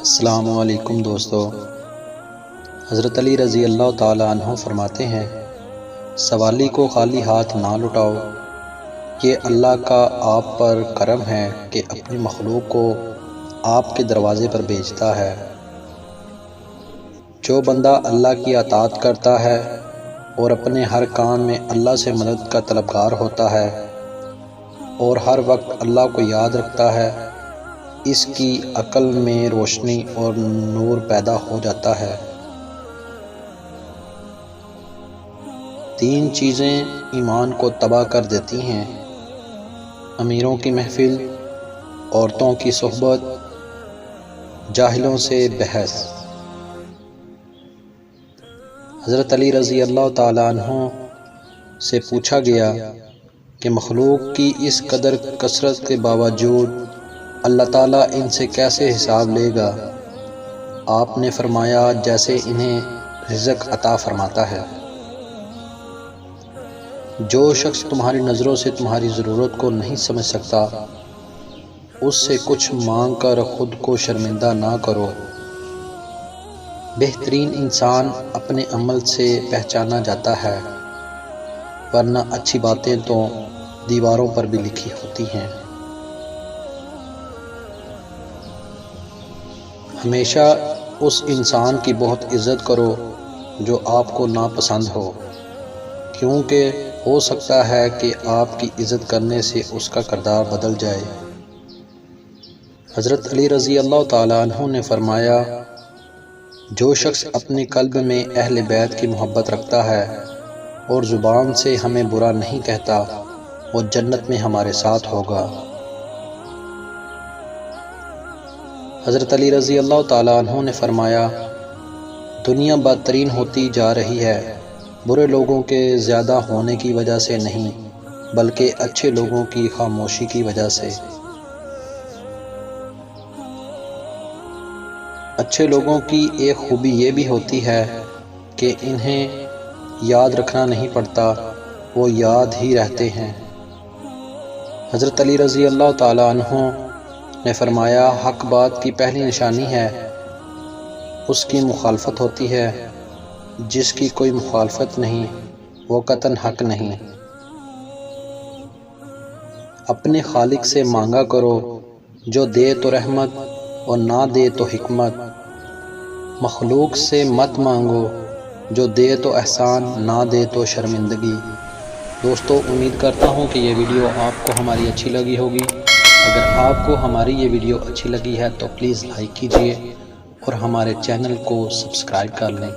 السلام علیکم دوستو، حضرت علی رضی اللہ تعالیٰ عنہ فرماتے ہیں، سوالی کو خالی ہاتھ نہ لٹاؤ، یہ اللہ کا آپ پر کرم ہے کہ اپنی مخلوق کو آپ کے دروازے پر بھیجتا ہے۔ جو بندہ اللہ کی اطاعت کرتا ہے اور اپنے ہر کام میں اللہ سے مدد کا طلبگار ہوتا ہے اور ہر وقت اللہ کو یاد رکھتا ہے، اس کی عقل میں روشنی اور نور پیدا ہو جاتا ہے۔ تین چیزیں ایمان کو تباہ کر دیتی ہیں: امیروں کی محفل، عورتوں کی صحبت، جاہلوں سے بحث۔ حضرت علی رضی اللہ تعالیٰ عنہ سے پوچھا گیا کہ مخلوق کی اس قدر کثرت کے باوجود اللہ تعالیٰ ان سے کیسے حساب لے گا؟ آپ نے فرمایا، جیسے انہیں رزق عطا فرماتا ہے۔ جو شخص تمہاری نظروں سے تمہاری ضرورت کو نہیں سمجھ سکتا، اس سے کچھ مانگ کر خود کو شرمندہ نہ کرو۔ بہترین انسان اپنے عمل سے پہچانا جاتا ہے، ورنہ اچھی باتیں تو دیواروں پر بھی لکھی ہوتی ہیں۔ ہمیشہ اس انسان کی بہت عزت کرو جو آپ کو ناپسند ہو، کیونکہ ہو سکتا ہے کہ آپ کی عزت کرنے سے اس کا کردار بدل جائے۔ حضرت علی رضی اللہ تعالیٰ عنہ نے فرمایا، جو شخص اپنے قلب میں اہل بیت کی محبت رکھتا ہے اور زبان سے ہمیں برا نہیں کہتا، وہ جنت میں ہمارے ساتھ ہوگا۔ حضرت علی رضی اللہ تعالیٰ عنہ نے فرمایا، دنیا بدترین ہوتی جا رہی ہے، برے لوگوں کے زیادہ ہونے کی وجہ سے نہیں، بلکہ اچھے لوگوں کی خاموشی کی وجہ سے۔ اچھے لوگوں کی ایک خوبی یہ بھی ہوتی ہے کہ انہیں یاد رکھنا نہیں پڑتا، وہ یاد ہی رہتے ہیں۔ حضرت علی رضی اللہ تعالیٰ عنہ نے فرمایا، حق بات کی پہلی نشانی ہے، اس کی مخالفت ہوتی ہے، جس کی کوئی مخالفت نہیں وہ قطعاً حق نہیں۔ اپنے خالق سے مانگا کرو، جو دے تو رحمت اور نہ دے تو حکمت۔ مخلوق سے مت مانگو، جو دے تو احسان، نہ دے تو شرمندگی۔ دوستو، امید کرتا ہوں کہ یہ ویڈیو آپ کو ہماری اچھی لگی ہوگی۔ اگر آپ کو ہماری یہ ویڈیو اچھی لگی ہے تو پلیز لائک کیجیے اور ہمارے چینل کو سبسکرائب کر لیں۔